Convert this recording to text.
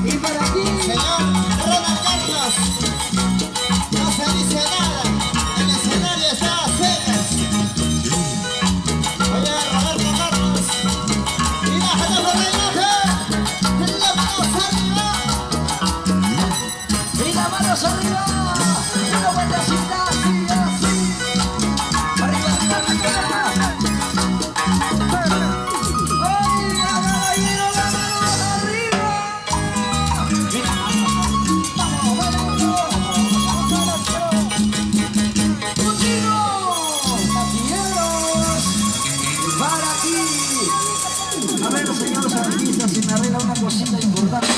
Y para ti, señor Ronald Carlos, no se dice nada, el escenario está a secas. Oye, Roberto Carlos, y bájate por el norte, la manos arriba. y las manos arriba, una vueltecita así, así. Arriba, arriba, arriba. ¡Ay, caballero, las manos arriba! Mira, vamos, vamos, contigo, taquilleros, para ti. A ver, señores artistas, si me arregla una cosita importante.